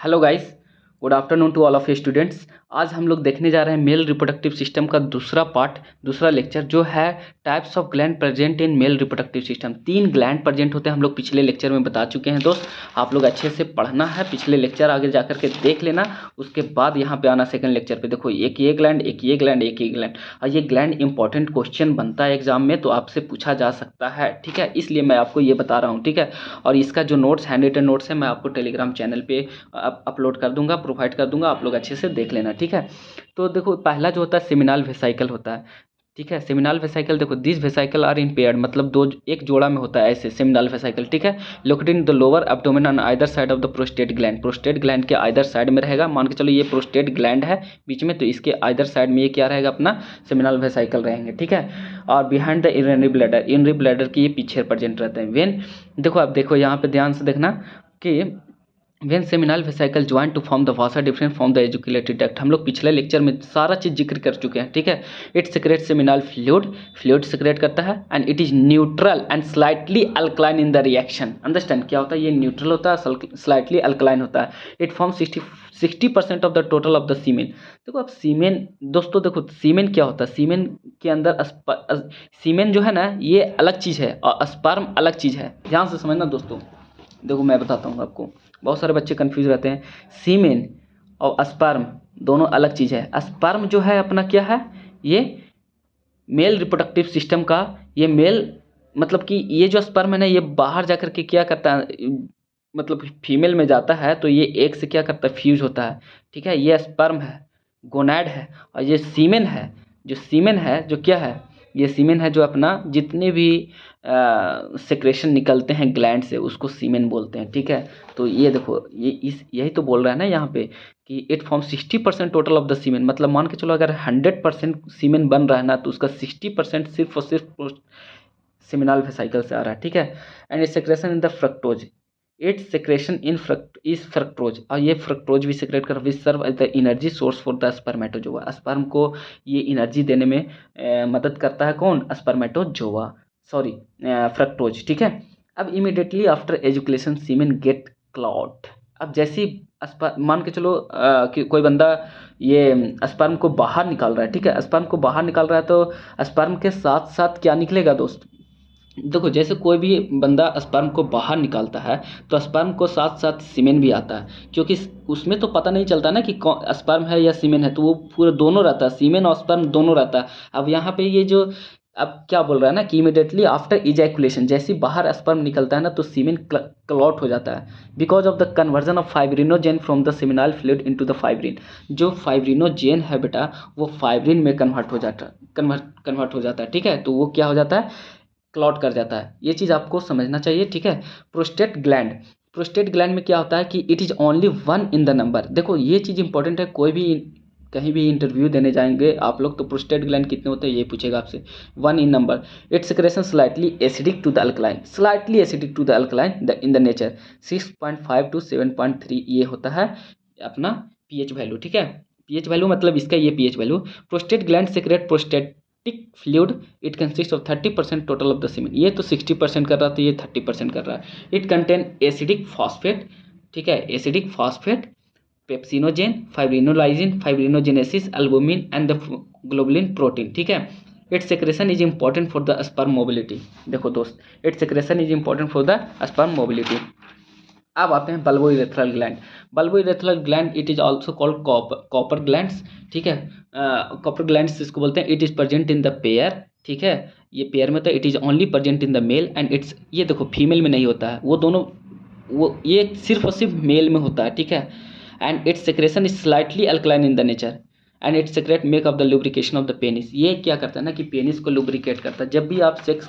Hello guys, good afternoon to all of students. आज हम लोग देखने जा रहे हैं मेल रिप्रोडक्टिव सिस्टम का दूसरा पार्ट, दूसरा लेक्चर जो है types of gland present in male reproductive system. 3 gland present होते हैं, हम लोग पिछले लेक्चर में बता चुके हैं दोस्त। आप लोग अच्छे से पढ़ना है, पिछले लेक्चर आगे जाकर के देख लेना, उसके बाद यहाँ पे आना सेकंड लेक्चर पे। देखो एक ये ग्लैंड, एक ये ग्लैंड, एक ये ग्लैंड, और ये ग्लैंड इंपॉर्टेंट क्वेश्चन बनता है एग्जाम में, तो आपसे पूछा जा सकता है, ठीक है। इसलिए मैं आपको ये बता रहा हूँ, ठीक है। और इसका जो नोट्स, हैंड रिटन नोट्स है, मैं आपको टेलीग्राम चैनल पे अपलोड कर दूंगा, प्रोवाइड कर दूंगा, आप लोग अच्छे से देख लेना, ठीक है। तो देखो पहला जो होता है सेमिनल वेसाइकल होता है, ठीक है। सेमिनल वेसाइकल देखो, this vesicle are in paired, मतलब दो एक जोड़ा में होता है ऐसे सेमिनल वेसाइकल, ठीक है। Located in the lower abdomen on either side of the prostate gland, prostate gland के आइदर साइड में रहेगा। मान के चलो ये प्रोस्टेट ग्लैंड है बीच में, तो इसके आइदर साइड में ये क्या रहेगा, अपना सेमिनल वेसाइकल रहेंगे, ठीक है। और behind the urinary bladder, urinary bladder के ये पीछे प्रेजेंट रहते हैं। वेन देखो, आप देखो यहाँ पे ध्यान से देखना कि when seminal vesicle join to form the vasa different from the ejaculatory duct, हम लोग पिछले लेक्चर में सारा चीज जिक्र कर चुके हैं, ठीक है। It secrete seminal fluid, fluid secrete करता है, and it is neutral and slightly alkaline in the reaction. Understand क्या होता है, ये न्यूट्रल होता है, स्लाइटली अल्कलाइन होता है। It form 60% of the total of the semen. देखो अब सीमेन, दोस्तों देखो सीमेन क्या होता है, सीमेन के अंदर सीमेन जो है ना, ये अलग चीज़ है और स्पर्म अलग चीज़ है, ध्यान से समझना दोस्तों। देखो मैं बताता हूँ आपको, बहुत सारे बच्चे कंफ्यूज रहते हैं। सीमेन और स्पर्म दोनों अलग चीज़ है। स्पर्म जो है अपना क्या है, ये मेल रिप्रोडक्टिव सिस्टम का, ये मेल मतलब कि ये जो स्पर्म है ना, ये बाहर जाकर के क्या करता है, मतलब फीमेल में जाता है, तो ये एक से क्या करता है, फ्यूज होता है, ठीक है। ये स्पर्म है, गोनैड है, और ये सीमेन है। जो सीमेन है जो क्या है, ये सीमेन है जो अपना जितने भी सेक्रेशन निकलते हैं ग्लैंड से, उसको सीमेन बोलते हैं, ठीक है। तो ये देखो, ये इस यही तो बोल रहा है ना यहाँ पे कि it form 60% total of the semen, मतलब मान के चलो अगर 100% सीमेन बन रहा है ना, तो उसका 60% सिर्फ और सिर्फ सेमिनल वेसाइकल से आ रहा है, ठीक है। And its secretion in the fructose, its secretion in fructose, और ये फ्रक्टोज भी सेक्रेट कर, which serve as the energy source for the spermatozoa. Sperm को ये एनर्जी देने में मदद करता है कौन, स्पर्मेटोजोआ, सॉरी फ्रक्टोज, ठीक है। अब इमिडिएटली आफ्टर एजुकेशन सीमेन गेट क्लॉट। अब जैसी मान के चलो कि कोई बंदा ये स्पर्म को बाहर निकाल रहा है, ठीक है। स्पर्म को बाहर निकाल रहा है, तो स्पर्म के साथ साथ क्या निकलेगा दोस्त, देखो जैसे कोई भी बंदा स्पर्म को बाहर निकालता है, तो स्पर्म को साथ साथ सीमेन भी आता है, क्योंकि उसमें तो पता नहीं चलता ना कि कौन स्पर्म है या सीमेन है, तो वो पूरा दोनों रहता है, सीमेन और स्पर्म दोनों रहता है। अब यहाँ पे ये जो अब क्या बोल रहा है ना कि इमिडिएटली आफ्टर इजैकुलेशन, जैसे बाहर स्पर्म निकलता है ना, तो सीमेन क्लॉट हो जाता है, because of the conversion of fibrinogen from the seminal fluid into the fibrin. जो फाइब्रिनोजेन है बेटा, वो फाइब्रिन में कन्वर्ट हो जाता है, ठीक है। तो वो क्या हो जाता है, क्लॉट कर जाता है। ये चीज़ आपको समझना चाहिए, ठीक है। प्रोस्टेट ग्लैंड, प्रोस्टेट ग्लैंड में क्या होता है कि it is only 1 in the number. देखो ये चीज़ इंपॉर्टेंट है, कोई भी कहीं भी इंटरव्यू देने जाएंगे आप लोग, तो प्रोस्टेट ग्लैंड कितने होते हैं ये पूछेगा आपसे, 1 in number. Its secretion slightly acidic to the alkaline, slightly acidic to the alkaline in the nature. 6.5 to 7.3 ये होता है अपना पीएच वैल्यू, ठीक है। पीएच वैल्यू मतलब इसका ये pH value. Prostate gland secrete prostatic fluid, it consist of 30% total of the semen. ये तो 60% कर रहा था, ये 30% कर रहा है। इट कंटेन एसिडिक फॉस्फेट, ठीक है, acidic phosphate, pepsinogen, fibrinolysin, fibrinogenesis, albumin and the globulin protein, ठीक है। Its secretion is important for the sperm mobility. देखो दोस्त, its secretion is important for the sperm mobility. अब आते हैं bulbo urethral gland. Bulbo urethral gland it is also called Cowper glands, ठीक है। Cowper glands इसको बोलते हैं। It is present in the pair, ठीक है, ये पेयर में तो it is only present in the male, and it's ये देखो फीमेल में नहीं होता है, वो दोनों वो ये सिर्फ और सिर्फ मेल में होता है, ठीक है। And its secretion is slightly alkaline in the nature, and its secrete make of the lubrication of the penis. ये क्या करता है ना कि पेनिस को लुब्रिकेट करता है। जब भी आप सेक्स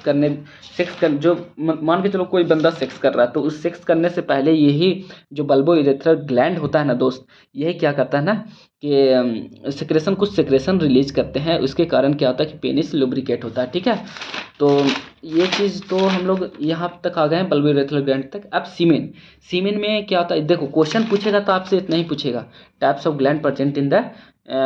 कर जो मान के चलो कोई बंदा सेक्स कर रहा है, तो उस सेक्स करने से पहले यही जो बल्बो इरेथ्रल ग्लैंड होता है ना दोस्त, यही क्या करता है ना कि सेक्रेशन, कुछ सेक्रेशन रिलीज करते हैं, उसके कारण क्या होता है कि पेनिस लुब्रिकेट होता है, ठीक है। तो ये चीज़ तो हम लोग यहाँ तक आ गए हैं बल्बियोरेथ्रल ग्लैंड तक। अब सीमेन, सीमेन में क्या होता है, देखो क्वेश्चन पूछेगा तो आपसे इतना ही पूछेगा, types of gland present in the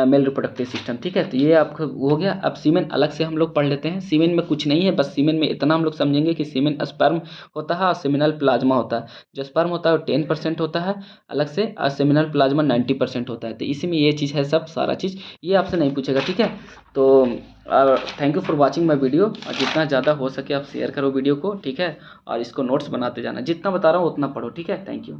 male reproductive system, ठीक है। तो ये आपका हो गया। अब सीमेन अलग से हम लोग पढ़ लेते हैं। सीमेन में कुछ नहीं है, बस सीमेन में इतना हम लोग समझेंगे कि सीमेन स्पर्म होता है और सेमिनल प्लाज्मा होता है। जो स्पर्म होता है वो 10% होता है अलग से, और सेमिनल प्लाज्मा 90% होता है। तो इसी में ये चीज़ है, सब सारा चीज़ ये आपसे नहीं पूछेगा, ठीक है। तो thank you for watching my video, और जितना ज़्यादा हो सके आप शेयर करो वीडियो को, ठीक है। और इसको नोट्स बनाते जाना, जितना बता रहा हूँ उतना पढ़ो, ठीक है। Thank you.